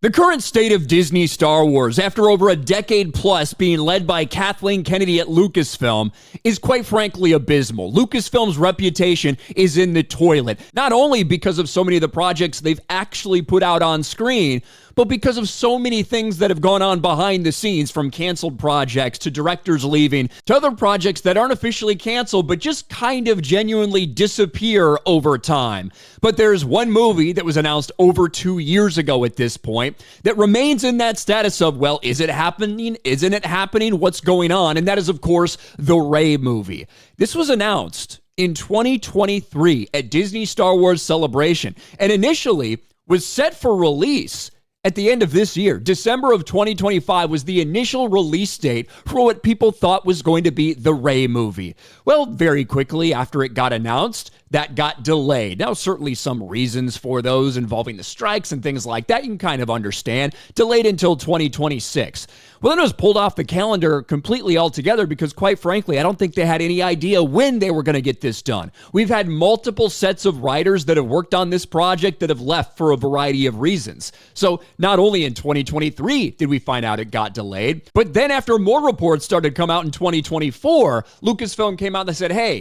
The current state of Disney Star Wars, after over a decade plus being led by Kathleen Kennedy at Lucasfilm, is quite frankly abysmal. Lucasfilm's reputation is in the toilet, not only because of so many of the projects they've actually put out on screen, but because of so many things that have gone on behind the scenes, from canceled projects to directors leaving to other projects that aren't officially canceled but just kind of genuinely disappear over time. But there's one movie that was announced over 2 years ago at this point that remains in that status of, well, is it happening? Isn't it happening? What's going on? And that is, of course, the Rey movie. This was announced in 2023 at Disney Star Wars Celebration and initially was set for release at the end of this year. December of 2025 was the initial release date for what people thought was going to be the Rey movie. Well, very quickly after it got announced, that got delayed. Now, certainly some reasons for those involving the strikes and things like that you can kind of understand. Delayed until 2026. Well, then it was pulled off the calendar completely altogether because, quite frankly, I don't think they had any idea when they were going to get this done. We've had multiple sets of writers that have worked on this project that have left for a variety of reasons. So not only in 2023 did we find out it got delayed, but then after more reports started to come out in 2024, Lucasfilm came out and they said, hey,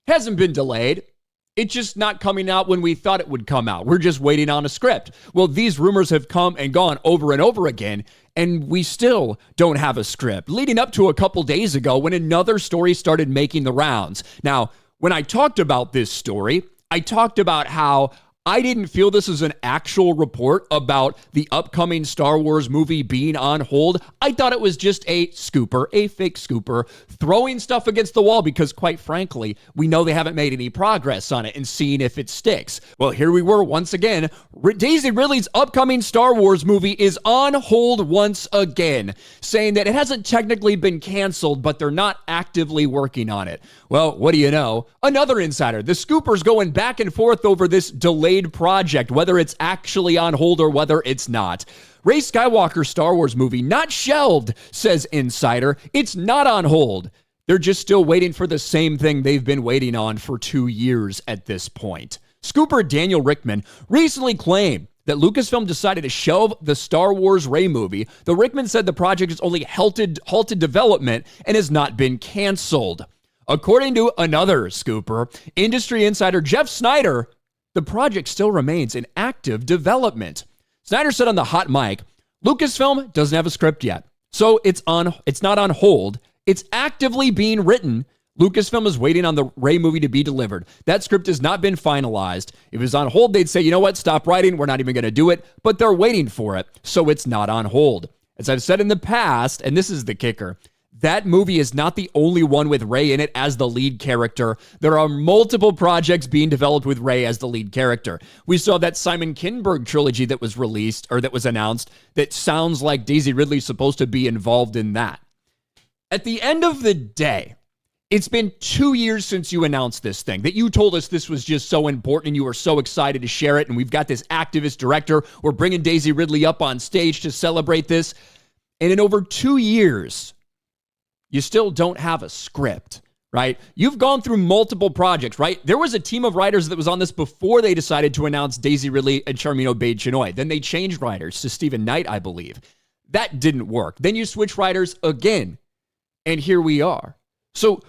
it hasn't been delayed. It's just not coming out when we thought it would come out. We're just waiting on a script. Well, these rumors have come and gone over and over again, and we still don't have a script, leading up to a couple days ago when another story started making the rounds. Now, when I talked about this story, I talked about how I didn't feel this was an actual report about the upcoming Star Wars movie being on hold. I thought it was just a scooper, a fake scooper, throwing stuff against the wall because, quite frankly, we know they haven't made any progress on it and seeing if it sticks. Well, here we were once again. Daisy Ridley's upcoming Star Wars movie is on hold once again, saying that it hasn't technically been canceled, but they're not actively working on it. Well, what do you know? Another insider. The scooper's going back and forth over this delayed project, whether it's actually on hold or whether it's not. Rey Skywalker's Star Wars movie, not shelved, says insider. It's not on hold. They're just still waiting for the same thing they've been waiting on for 2 years at this point. Scooper Daniel Rickman recently claimed that Lucasfilm decided to shelve the Star Wars Rey movie, though Rickman said the project has only halted development and has not been canceled. According to another scooper, industry insider Jeff Snyder, the project still remains in active development. Snyder said on the hot mic, Lucasfilm doesn't have a script yet, so it's not on hold. It's actively being written. Lucasfilm is waiting on the Rey movie to be delivered. That script has not been finalized. If it was on hold, they'd say, you know what, stop writing. We're not even going to do it, but they're waiting for it, so it's not on hold. As I've said in the past, and this is the kicker, that movie is not the only one with Rey in it as the lead character. There are multiple projects being developed with Rey as the lead character. We saw that Simon Kinberg trilogy that was released, or that was announced, that sounds like Daisy Ridley's supposed to be involved in that. At the end of the day, it's been 2 years since you announced this thing, that you told us this was just so important and you were so excited to share it, and we've got this activist director. We're bringing Daisy Ridley up on stage to celebrate this. And in over 2 years, you still don't have a script, right? You've gone through multiple projects, right? There was a team of writers that was on this before they decided to announce Daisy Ridley and Charmin Obaid-Chinoy. Then they changed writers to Stephen Knight, I believe. That didn't work. Then you switch writers again, and here we are. So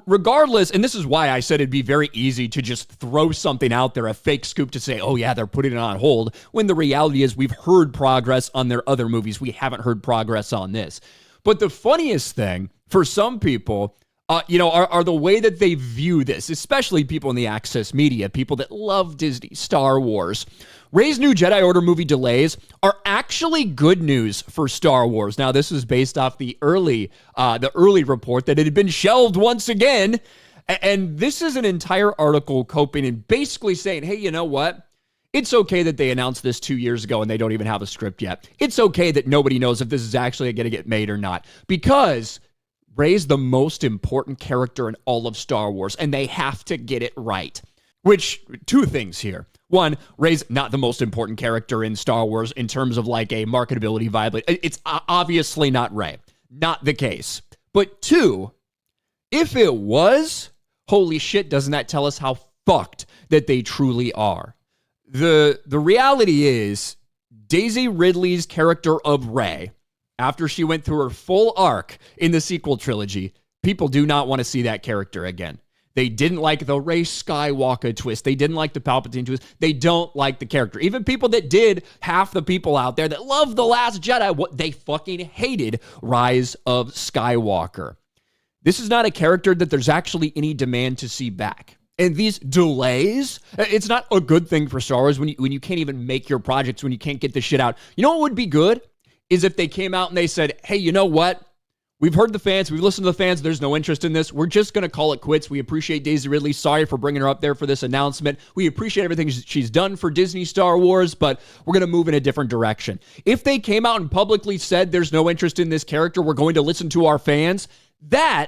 regardless, and this is why I said it'd be very easy to just throw something out there, a fake scoop to say, oh yeah, they're putting it on hold, when the reality is we've heard progress on their other movies. We haven't heard progress on this. But the funniest thing for some people, are the way that they view this, especially people in the access media, people that love Disney, Star Wars. Rey's new Jedi Order movie delays are actually good news for Star Wars. Now, this is based off the early report that it had been shelved once again. And this is an entire article coping and basically saying, hey, you know what? It's okay that they announced this 2 years ago and they don't even have a script yet. It's okay that nobody knows if this is actually going to get made or not, because Rey's the most important character in all of Star Wars, and they have to get it right. Which, two things here. One, Rey's not the most important character in Star Wars in terms of like a marketability viability. It's obviously not Rey. Not the case. But two, if it was, holy shit, doesn't that tell us how fucked that they truly are? The reality is Daisy Ridley's character of Rey, after she went through her full arc in the sequel trilogy, people do not want to see that character again. They didn't like the Rey Skywalker twist. They didn't like the Palpatine twist. They don't like the character. Even people that did, half the people out there that love The Last Jedi, they fucking hated Rise of Skywalker. This is not a character that there's actually any demand to see back. And these delays, it's not a good thing for Star Wars when you can't even make your projects, when you can't get this shit out. You know what would be good? Is if they came out and they said, hey, you know what? We've heard the fans. We've listened to the fans. There's no interest in this. We're just going to call it quits. We appreciate Daisy Ridley. Sorry for bringing her up there for this announcement. We appreciate everything she's done for Disney Star Wars, but we're going to move in a different direction. If they came out and publicly said there's no interest in this character, we're going to listen to our fans, that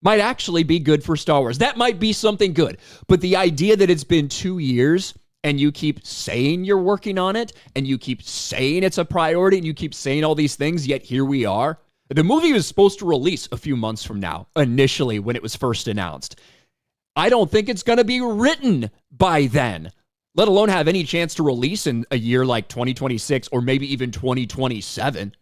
might actually be good for Star Wars. That might be something good. But the idea that it's been 2 years and you keep saying you're working on it and you keep saying it's a priority and you keep saying all these things, yet here we are. The movie was supposed to release a few months from now, initially when it was first announced. I don't think it's going to be written by then, let alone have any chance to release in a year like 2026 or maybe even 2027.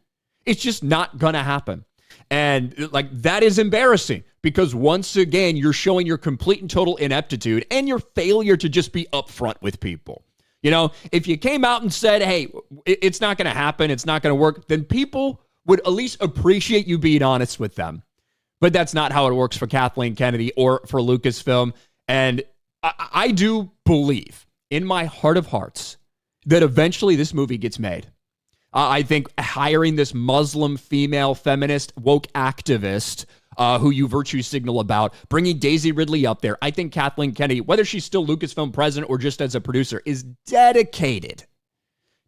It's just not going to happen. And that is embarrassing because once again, you're showing your complete and total ineptitude and your failure to just be upfront with people. You know, if you came out and said, hey, it's not going to happen, it's not going to work, then people would at least appreciate you being honest with them. But that's not how it works for Kathleen Kennedy or for Lucasfilm. And I do believe in my heart of hearts that eventually this movie gets made. I think hiring this Muslim female feminist woke activist who you virtue signal about, bringing Daisy Ridley up there, I think Kathleen Kennedy, whether she's still Lucasfilm president or just as a producer, is dedicated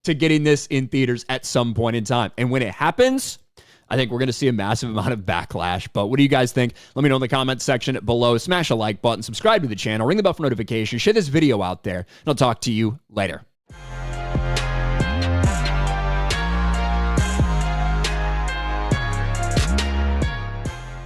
to getting this in theaters at some point in time. And when it happens, I think we're going to see a massive amount of backlash. But what do you guys think? Let me know in the comments section below. Smash a like button, subscribe to the channel, ring the bell for notifications, share this video out there, and I'll talk to you later.